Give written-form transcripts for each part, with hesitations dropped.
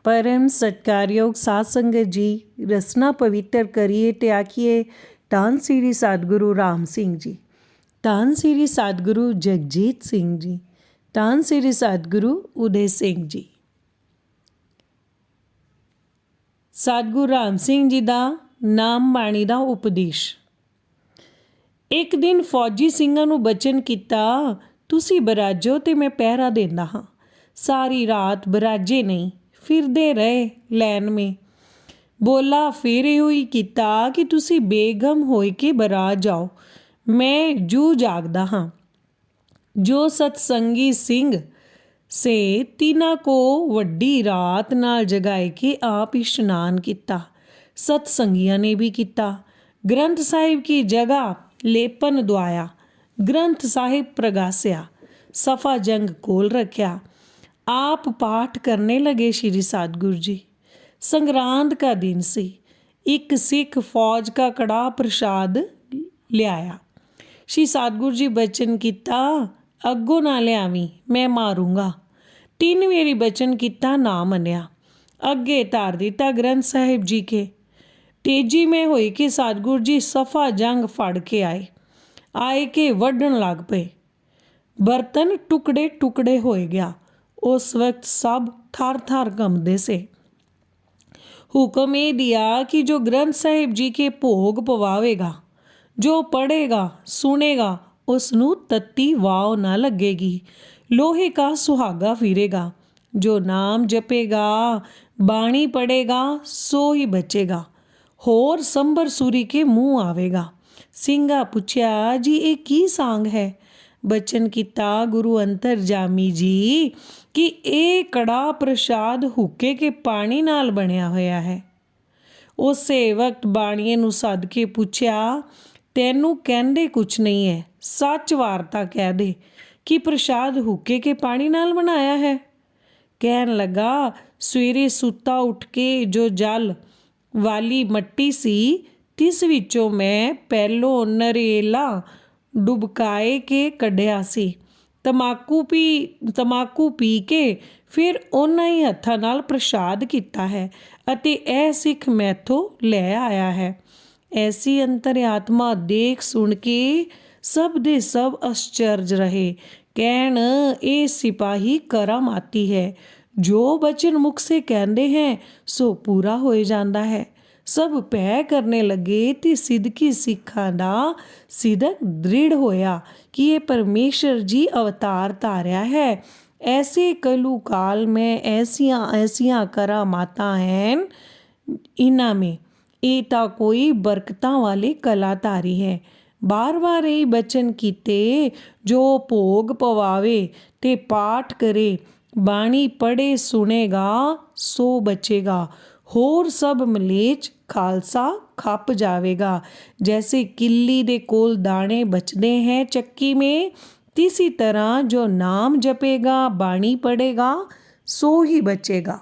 परम सत्कारयोग साध संगत जी, रसना पवित्र करिए ते आखिए धन श्री सतगुरु राम सिंह जी, धन श्री सतगुरु जगजीत सिंह जी, धन श्री सतगुरु उदय सिंह जी। सतगुरु राम सिंह जी का नाम बाणी का उपदेश। एक दिन फौजी ਸਿੰਘਾਂ ਨੂੰ बचन किया, तुसी बराजो ते मैं पहरा देंदा हाँ। सारी रात बराजे नहीं, फिरदे रहे लैन में। बोला फिर यो ही किया कि तुसी बेगम होए के बराज जाओ, मैं जू जागदा हाँ। जो सतसंगी सिंह से तिन्हां को वड्डी रात नाल जगाए के आप इशनान किया। सतसंगियां ने भी किया। ग्रंथ साहिब की जगह लेपन दवाया, ग्रंथ साहिब प्रगासिया, सफ़ा जंग कोल रखा। आप पाठ करने लगे। श्री सतगुरु जी, संग्रांद का दिन सी। एक सिख फौज का कड़ा प्रसाद ले आया। श्री सतगुरु जी बचन किया, अगो ना लियावी, मैं मारूंगा। 3 वेरी बचन किया, ना मनिया। अगे धार दिता ग्रंथ साहिब जी के। तेजी में होई कि सतगुरु जी सफ़ा जंग फड़ के आए के वढ़न लग पे। बर्तन टुकड़े टुकड़े हो गया। उस वक्त सब थर थर कंबदे से। हुक्म ये दिया कि जो ग्रंथ साहिब जी के भोग पवावेगा, जो पढ़ेगा सुनेगा, उसनू तत्ती वाव ना लगेगी, लोहे का सुहागा फिरेगा। जो नाम जपेगा, बाणी पढ़ेगा, सो ही बचेगा, होर संबर सूरी के मुँह आवेगा। ਸਿੰਘਾ ਪੁੱਛਿਆ, जी ये की सांग है? बचन किया, गुरु अंतरजामी जी, कि ये कड़ा प्रसाद हुक्के के पानी नाल बनया होया है। उसे वक्त बाणीए नू सद के पूछया, तैनू कहंदे कुछ नहीं है, सच वार्ता कह दे कि प्रसाद हुक्के के पानी नाल बनाया है। कहन लगा, सवेरे सुता उठ के जो जल वाली मट्टी सी, तिस विचों मैं पहलो नरेला डुबकाए के कढ़िया सी। तमाकू पी के फिर उन्हां ही हत्थां नाल प्रसाद किया है अते ऐ सिख मैथों लै आया है। ऐसी अंतरआत्मा देख सुन के सब दे सब आश्चर्य रहे। कहन, ए सिपाही करामाती है, जो बचन मुख से कहते हैं सो पूरा हो जाता है। सब भै करने लगे ते सिदकी सिखां दा सिदक दृढ़ होया कि ये परमेश्वर जी अवतार धारिया है। ऐसे कलू काल में ऐसियां ऐसियां करामातां हैं इन्हां में, ये तां कोई बरकतां वाले कलाधारी है। बार बार यही बचन कीते, जो भोग पवावे ते पाठ करे, बाणी पढ़े सुनेगा, सो बचेगा, होर सब मलेच खालसा खप जावेगा। जैसे किल्ली दे कोल दाने बचते हैं चक्की में, तिसी तरह जो नाम जपेगा, बाणी पढ़ेगा, सो ही बचेगा।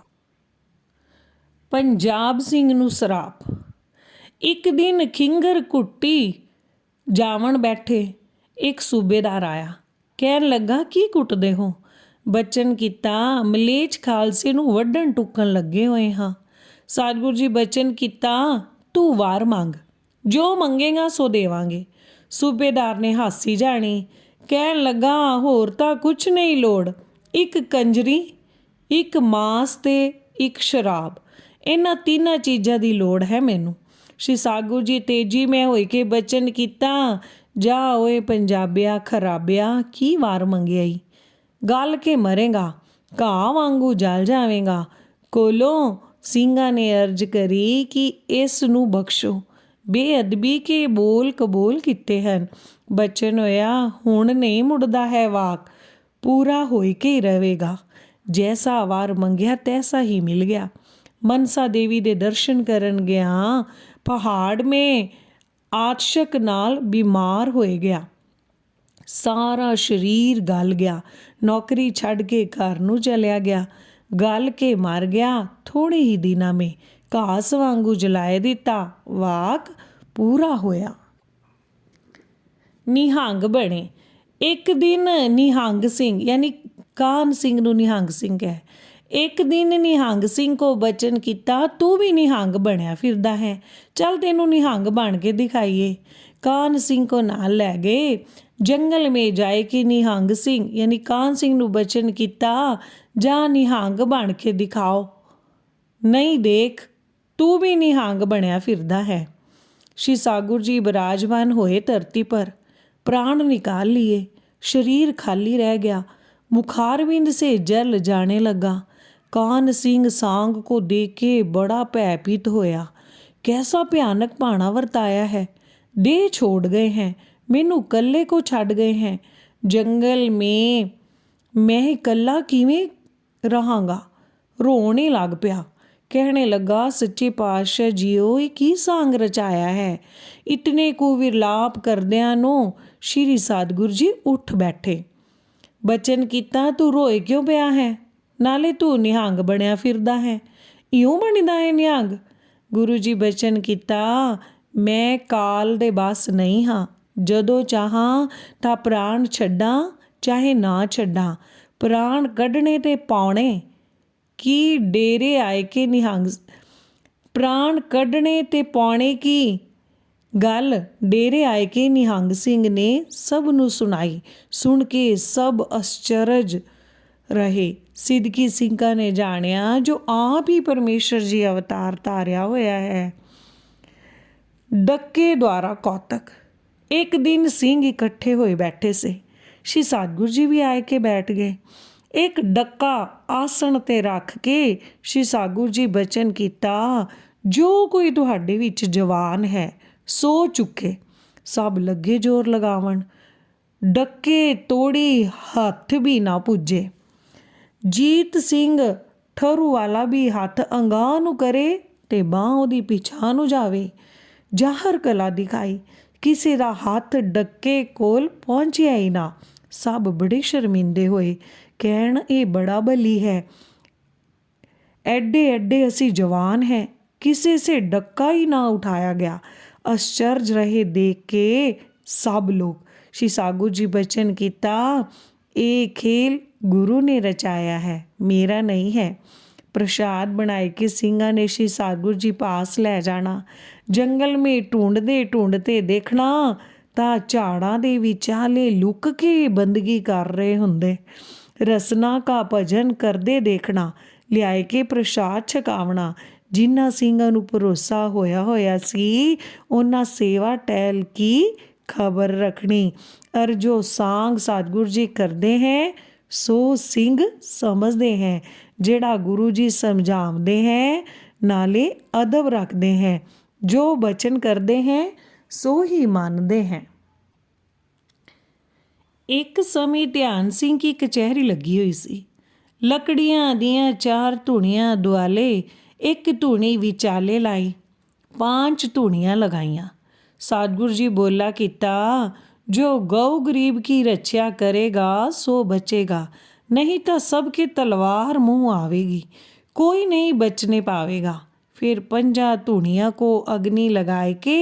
पंजाब सिंह नू सराप। एक दिन खिंगर कुट्टी जावन बैठे, एक सूबेदार आया। कहन लगा, की कुटदे हो? बचन किया, मलेच खालसे नू वढ़न टुकन लगे होए हाँ। सतगुरु जी बचन किया, तू वार मंग, जो मंगेगा सो देवांगे। सूबेदार ने हासी जानी। कहन लगा, होर तां कुछ नहीं लोड़, एक कंजरी, एक मांस ते एक शराब, इन्हां 3 चीज़ां दी लोड़ है मैनू। श्री सतगुरु जी तेजी में होई के बचन किया, जा ओए पंजाबिया खराबिया, की वार मंगिया ई? गल के मरेगा, घाह वांगू जल जावेगा। कोलों ਸਿੰਘਾਂ ने अर्ज करी कि इस नू बख्शो, बेअदबी के बोल कबूल किते हैं। बचन होया, हुण नहीं मुड़दा है वाक, पूरा होई के ही रहेगा। जैसा वार मंगिया तैसा ही मिल गया। मनसा देवी दे दर्शन करन गया, पहाड़ में आतशक नाल बीमार हो गया, सारा शरीर गल गया। नौकरी छड़ के घर नू चलिया गया, गल के मर गया। थोड़े ही दिनों में घास वांगू जलाए दिता, वाक पूरा होया। निहंग बने। एक दिन निहंग सिंह यानी कान सिंह नू निहंग सिंह है, ਇੱਕ ਦਿਨ ਨਿਹੰਗ ਸਿੰਘ ਕੋ ਬਚਨ ਕੀਤਾ, ਤੂੰ ਵੀ ਨਿਹੰਗ ਬਣਿਆ ਫਿਰਦਾ ਹੈ, ਚੱਲ ਤੈਨੂੰ ਨਿਹੰਗ ਬਣ ਕੇ ਦਿਖਾਈਏ। ਕਾਨ ਸਿੰਘ ਕੋ ਨਾਲ ਲੈ ਗਏ। ਜੰਗਲ ਮੇ ਜਾਏ ਕਿ ਨਿਹੰਗ ਸਿੰਘ ਯਾਨੀ ਕਾਨ ਸਿੰਘ ਨੂੰ ਬਚਨ ਕੀਤਾ, ਜਾਂ ਨਿਹੰਗ ਬਣ ਕੇ ਦਿਖਾਓ, ਨਹੀਂ ਦੇਖ ਤੂੰ ਵੀ ਨਿਹੰਗ ਬਣਿਆ ਫਿਰਦਾ ਹੈ। श्री सागुर जी विराजमान होए धरती पर। प्राण निकाल लिए, शरीर खाली रह गया, मुखारविंद से जल जाने लगा। कान सिंह सांग को देख के बड़ा भयभीत होया। कैसा भयानक भाना वरताया है, देह छोड़ गए हैं, मैनू कल्ले को छड़ गए हैं, जंगल में मैं कल्ला किवें रहांगा। रोने लग पिया, कहने लगा, सच्चे पातशाह जीओ ये की सांग रचाया है। इतने को विरलाप करदियां नो श्री सतगुरु जी उठ बैठे। बचन कीता, तू रोए क्यों पिया है, नाले तू निहंग बनया फिरदा है, इयों बनदा है निहंग। गुरु जी बचन कीता, मैं काल दे बस नहीं हाँ, जदों चाहां तां प्राण छड्डां चाहे ना छड्डां, प्राण कढने ते पाउणे की डेरे आए के निहंग। प्राण कढने ते पाने की गल डेरे आए के निहंग सिंह ने सब नू सुनाई। सुन के सब अश्चरज रहे। सिद्दकी सिंघा ने जानिया जो आप ही परमेश्वर जी अवतार धारिया होया है। डक्के द्वारा कौतक। एक दिन सिंह इकट्ठे होए बैठे से। श्री सतगुरु जी भी आए के बैठ गए। एक डक्का आसन ते रख के श्री सतगुरु जी बचन कीता, जो कोई तुहाडे विच जवान है सो चुके। सब लगे जोर लगावन, डक्के तोड़ी हथ भी ना पुजे। जीत सिंह ठहरू वाला भी हथ अंगां नू करे ते बांह ओदी पिछां नू जावे। जाहर कला दिखाई, किसी दा हथ डक्के कोल पहुंचिया ही ना। सब बड़े शर्मिंदे होए, कहण ये बड़ा बली है, एडे एडे असी जवान हैं, किसी से डक्का ही ना उठाया गया। आश्चर्य रहे देख के सब लोग। श्री सागुर जी बचन कीता, ये खेल गुरु ने रचाया है, मेरा नहीं है। प्रसाद बनाए के सिंघा ने श्री सागुर जी पास ले जाना। जंगल में ढूंढते ढूंढते देखना तां झाड़ां दे विचाले लुक के बंदगी कर रहे हुंदे। रसना का भजन करदे देखना, लियाए के प्रसाद छकावना। जिन्ना सिंघां नू भरोसा होया होया सी उन्हां सेवा टहल की खबर रखनी। और जो सांग सतगुरु जी करते हैं सो सिंह समझते हैं। जेड़ा गुरु जी समझाते हैं नाले अदब रखते हैं, जो बचन करते हैं सो ही मानते हैं। एक समय ध्यान सिंह की कचहरी लगी हुई सी। लकड़ियां दियां 4 धूणियां दुआले एक धूणी विचाले लाई, 5 धूणियां लगाईयां। सतगुरु जी बोला कीता, जो गौ गरीब की रक्षा करेगा सो बचेगा, नहीं तो सबके तलवार मुंह आवेगी, कोई नहीं बचने पावेगा। फिर 5 धूणियां को अग्नि लगाए के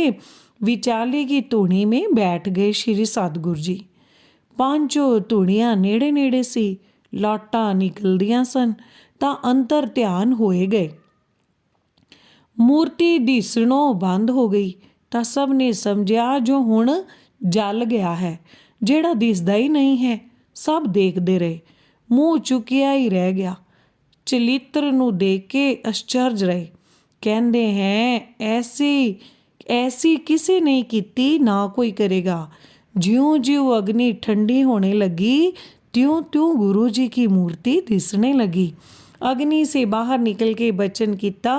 विचाले की धूणी में बैठ गए श्री सतगुरु जी। 5 धूणियां नेड़े नेड़े सी, लाटां निकलदियां सन तां अंतर ध्यान होए गए। मूर्ति दिसणों बंद हो गई तां सब ने समझिया जो हुण जल गया है। जेड़ा दिसदा ही नहीं है सब देखते रहे, मूँह चुकिया ही रह गया। चलित्र नू देख के आश्चर्य रहे, कहते हैं ऐसी किसी ने कीती ना कोई करेगा। ज्यों ज्यों अग्नि ठंडी होने लगी त्यों त्यों गुरु जी की मूर्ति दिसने लगी। अग्नि से बाहर निकल के बचन कीता,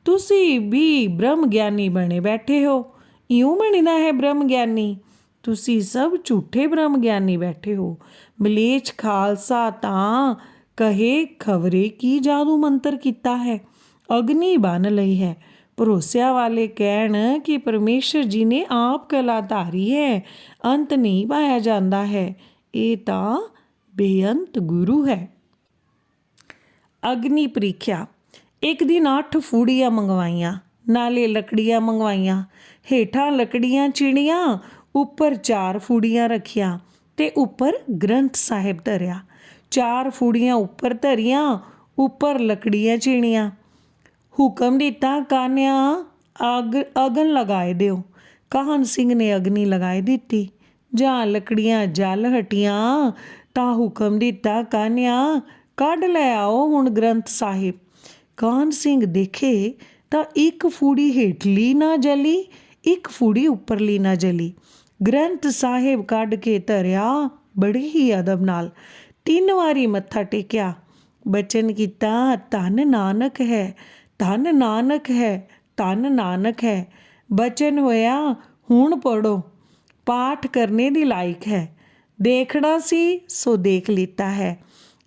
तुसी भी ब्रह्म ज्ञानी बने बैठे हो, यूं बनना है ब्रह्म ज्ञानी। तुसी सब झूठे ब्रह्म ज्ञानी बैठे हो। मलेच्छ खालसा तां कहे खबरे की जादू मंत्र कीता है, अग्नि बन लई है। भरोसिया वाले कहण कि परमेश्वर जी ने आप कला धारी है, अंत नहीं पाया जाता है, ये तां बेअंत गुरु है। अग्नि परीक्षा। एक दिन 8 फूड़ियाँ मंगवाइयाँ, नाले लकड़ियाँ मंगवाइयाँ। हेठां लकड़ियाँ चिड़ियाँ, उपर 4 फूड़ियाँ रखियाँ ते उपर ग्रंथ साहिब धरिया। 4 फूड़ियाँ उपर धरियाँ, ਉੱਪਰ ਲੱਕੜੀਆਂ ਚੀਣੀਆਂ। ਹੁਕਮ ਦਿੱਤਾ, ਕਾਨਿਆ ਅਗਨ ਲਗਾਏ ਦਿਓ। ਕਾਹਨ ਸਿੰਘ ਨੇ ਅਗਨੀ ਲਗਾਈ ਦਿੱਤੀ। ਜਾਂ ਲੱਕੜੀਆਂ ਜਲ ਹਟੀਆਂ ਤਾਂ ਹੁਕਮ ਦਿੱਤਾ, ਕਾਨਿਆ ਕੱਢ ਲੈ ਆਓ ਹੁਣ ਗ੍ਰੰਥ ਸਾਹਿਬ। ਕਾਹਨ ਸਿੰਘ ਦੇਖੇ ਤਾਂ ਇੱਕ ਫੂੜੀ ਹੇਠਲੀ ਨਾ ਜਲੀ, ਇੱਕ ਫੂੜੀ ਉੱਪਰਲੀ ਨਾ ਜਲੀ। ਗ੍ਰੰਥ ਸਾਹਿਬ ਕੱਢ ਕੇ ਧਰਿਆ ਬੜੇ ਹੀ ਅਦਬ ਨਾਲ। 3 ਵਾਰੀ ਮੱਥਾ ਟੇਕਿਆ, ਬਚਨ ਕੀਤਾ, ਧੰਨ ਨਾਨਕ ਹੈ, ਧੰਨ ਨਾਨਕ ਹੈ, ਧੰਨ ਨਾਨਕ ਹੈ। ਬਚਨ ਹੋਇਆ, ਹੁਣ ਪੜੋ, ਪਾਠ ਕਰਨੇ ਦੀ ਲਾਇਕ ਹੈ। ਦੇਖਣਾ ਸੀ ਸੋ ਦੇਖ ਲਿੱਤਾ ਹੈ।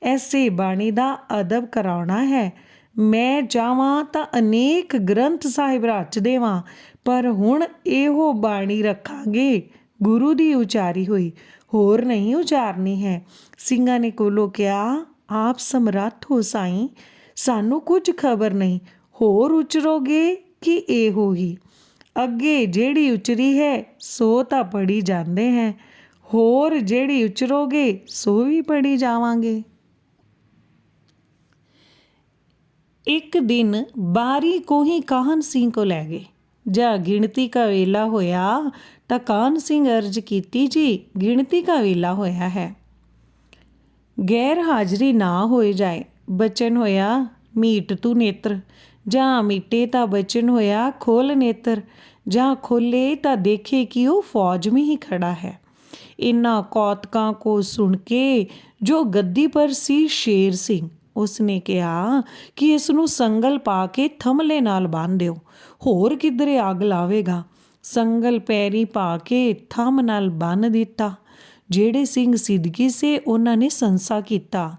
ਐਸੇ ਬਾਣੀ ਦਾ ਅਦਬ ਕਰਾਉਣਾ ਹੈ। ਮੈਂ ਚਾਹਾਂ ਤਾਂ ਅਨੇਕ ਗ੍ਰੰਥ ਸਾਹਿਬ ਰਚ ਦੇਵਾਂ, ਪਰ ਹੁਣ ਇਹੋ ਬਾਣੀ ਰੱਖਾਂਗੇ ਗੁਰੂ ਦੀ ਉਚਾਰੀ ਹੋਈ, ਹੋਰ ਨਹੀਂ ਉਚਾਰਨੀ ਹੈ। ਸਿੰਘਾਂ ਨੇ ਕੋਲੋਂ ਕਿਹਾ, ਆਪ ਸਮਰੱਥ ਹੋ ਸਾਈਂ, ਸਾਨੂੰ ਕੁਝ ਖਬਰ ਨਹੀਂ, ਹੋਰ ਉਚਰੋਗੇ ਕਿ ਇਹੋ ਹੀ? ਅੱਗੇ ਜਿਹੜੀ ਉਚਰੀ ਹੈ ਸੋ ਤਾਂ ਪੜ੍ਹੀ ਜਾਂਦੇ ਹੈ, ਹੋਰ ਜਿਹੜੀ ਉਚਰੋਗੇ ਸੋ ਵੀ ਪੜ੍ਹੀ ਜਾਵਾਂਗੇ। ਇੱਕ ਦਿਨ ਬਾਰੀ ਕੋਹੀ ਕਾਹਨ ਸਿੰਘ ਕੋ ਲੈ ਗਏ। ਜਾਂ ਗਿਣਤੀ ਕਾ ਵੇਲਾ ਹੋਇਆ ਤਾਂ ਕਾਹਨ ਸਿੰਘ ਅਰਜ ਕੀਤੀ, ਜੀ ਗਿਣਤੀ ਕਾ ਵੇਲਾ ਹੋਇਆ ਹੈ, ਗੈਰ ਹਾਜ਼ਰੀ ਨਾ ਹੋਏ ਜਾਏ। ਬਚਨ ਹੋਇਆ, ਮੀਟ ਤੂੰ ਨੇਤਰ। ਜਾਂ ਮੀਟੇ ਤਾਂ ਬਚਨ ਹੋਇਆ, ਖੋਲ ਨੇਤਰ। ਜਾਂ ਖੋਲੇ ਤਾਂ ਦੇਖੇ ਕਿ ਉਹ ਫੌਜ में ही खड़ा है। इन्ना कौतकों को सुन के जो गद्दी पर सी शेर सिंह, ਉਸਨੇ ਕਿਹਾ ਕਿ ਇਸ ਨੂੰ ਸੰਗਲ ਪਾ ਕੇ ਥੰਮਲੇ ਨਾਲ ਬੰਨ੍ਹ ਦਿਓ, ਹੋਰ ਕਿੱਧਰੇ ਅੱਗ ਲਾਵੇਗਾ। ਸੰਗਲ ਪੈਰੀ ਪਾ ਕੇ ਥੰਮ ਨਾਲ ਬੰਨ੍ਹ ਦਿੱਤਾ। ਜਿਹੜੇ ਸਿੰਘ ਸਿੱਧਗੀ ਸੇ ਉਹਨਾਂ ਨੇ ਸੰਸਾ ਕੀਤਾ,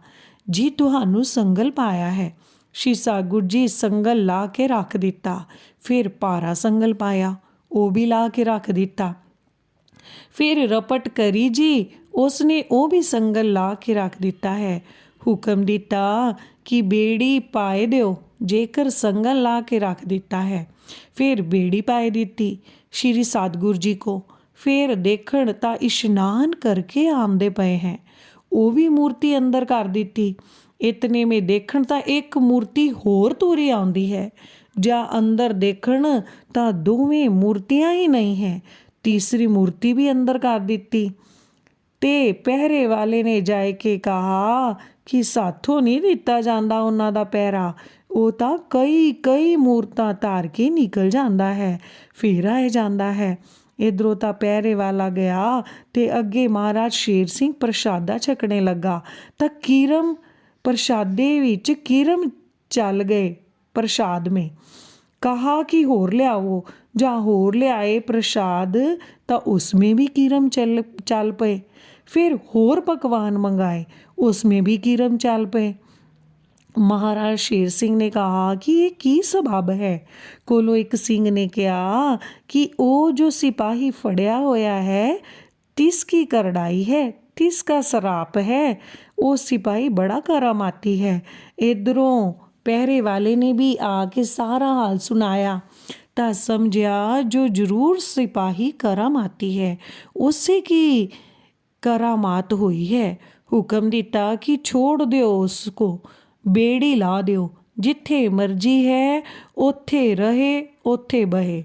ਜੀ ਤੁਹਾਨੂੰ ਸੰਗਲ ਪਾਇਆ ਹੈ। ਸ਼੍ਰੀ ਸਾਗੁਰ ਜੀ ਸੰਗਲ ਲਾ ਕੇ ਰੱਖ ਦਿੱਤਾ। ਫਿਰ ਭਾਰਾ ਸੰਗਲ ਪਾਇਆ, ਉਹ ਵੀ ਲਾ ਕੇ ਰੱਖ ਦਿੱਤਾ। ਫਿਰ ਰਪਟ ਕਰੀ ਜੀ, ਉਸਨੇ ਉਹ ਵੀ ਸੰਗਲ ਲਾ ਕੇ ਰੱਖ ਦਿੱਤਾ ਹੈ। ਹੁਕਮ ਦਿੱਤਾ ਕਿ ਬੇੜੀ ਪਾਏ ਦਿਓ, ਜੇਕਰ ਸੰਗਲ ਲਾ ਕੇ ਰੱਖ ਦਿੱਤਾ ਹੈ। ਫਿਰ ਬੇੜੀ ਪਾਏ ਦਿੱਤੀ ਸ਼੍ਰੀ ਸਤਿਗੁਰੂ ਜੀ ਕੋ। ਫਿਰ ਦੇਖਣ ਤਾਂ ਇਸ਼ਨਾਨ ਕਰਕੇ ਆਉਂਦੇ ਪਏ ਹੈ, ਉਹ ਵੀ ਮੂਰਤੀ ਅੰਦਰ ਕਰ ਦਿੱਤੀ। ਇਤਨੇ ਮੇ ਦੇਖਣ ਤਾਂ ਇੱਕ ਮੂਰਤੀ ਹੋਰ ਤੁਰੀ ਆਉਂਦੀ ਹੈ। ਜਾਂ ਅੰਦਰ ਦੇਖਣ ਤਾਂ ਦੋਵੇਂ ਮੂਰਤੀਆਂ ਹੀ ਨਹੀਂ ਹੈ, ਤੀਸਰੀ ਮੂਰਤੀ ਵੀ ਅੰਦਰ ਕਰ ਦਿੱਤੀ। ਤੇ ਪਹਿਰੇ ਵਾਲੇ ਨੇ ਜਾਇ ਕੇ ਕਹਾ ਕਿ ਸਾਥੋਂ ਨਹੀਂ ਦਿੱਤਾ ਜਾਂਦਾ ਉਹਨਾਂ ਦਾ ਪਹਿਰਾ, ਉਹ ਤਾਂ ਕਈ ਮੂਰਤਾਂ ਧਾਰ ਕੇ ਨਿਕਲ ਜਾਂਦਾ ਹੈ, ਫਿਰ ਆਏ ਜਾਂਦਾ ਹੈ। ਇੱਧਰੋਂ ਤਾਂ ਪਹਿਰੇ ਵਾਲਾ ਗਿਆ ਤੇ ਅੱਗੇ ਮਹਾਰਾਜ ਸ਼ੇਰ ਸਿੰਘ ਪ੍ਰਸ਼ਾਦਾ ਛਕਣੇ ਲੱਗਾ ਤਾਂ ਕੀਰਮ ਪ੍ਰਸ਼ਾਦੇ ਵਿੱਚ ਕੀਰਮ ਚੱਲ ਗਏ। ਪ੍ਰਸ਼ਾਦ में कहा कि होर लियाओ। ਜਾਂ ਹੋਰ ਲਿਆਏ ਪ੍ਰਸ਼ਾਦ ਤਾਂ उसमें भी कीरम चल पे। फिर होर पकवान मंगाए, उसमें भी कीरम चल पे। महाराज शेर सिंह ने कहा कि ये की सबब है। कोलों एक सिंह ने कहा कि वो जो सिपाही फड़िया होया है तिसकी करड़ाई है, तिसका सराप है, वो सिपाही बड़ा करामाती है। इधरों पहरे वाले ने भी आके सारा हाल सुनाया ਤਾਂ ਸਮਝਿਆ ਜੋ ਜ਼ਰੂਰ ਸਿਪਾਹੀ ਕਰਾਮਾਤੀ ਹੈ, ਉਸੇ ਕੀ ਕਰਾਮਾਤ ਹੋਈ ਹੈ। ਹੁਕਮ ਦਿੱਤਾ ਕਿ ਛੋੜ ਦਿਓ ਉਸਕੋ, ਬੇੜੀ ਲਾ ਦਿਓ, ਜਿੱਥੇ ਮਰਜੀ ਹੈ ਉੱਥੇ ਰਹੇ ਉੱਥੇ ਬਹੇ।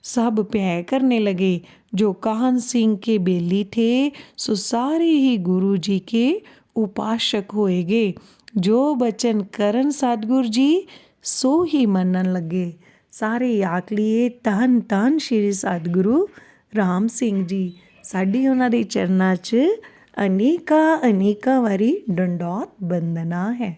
सब प्याय करने लगे। जो काहन सिंह के बेली थे सो सारे ही गुरु जी के उपासक होएगे। जो बचन करन सतगुर जी सो ही मनन लगे। सारे आख लिए धन धन श्री सतगुरु राम सिंह जी। साडी उन्हां दे चरनां 'च अनेकां वारी डंडौत बंदना है।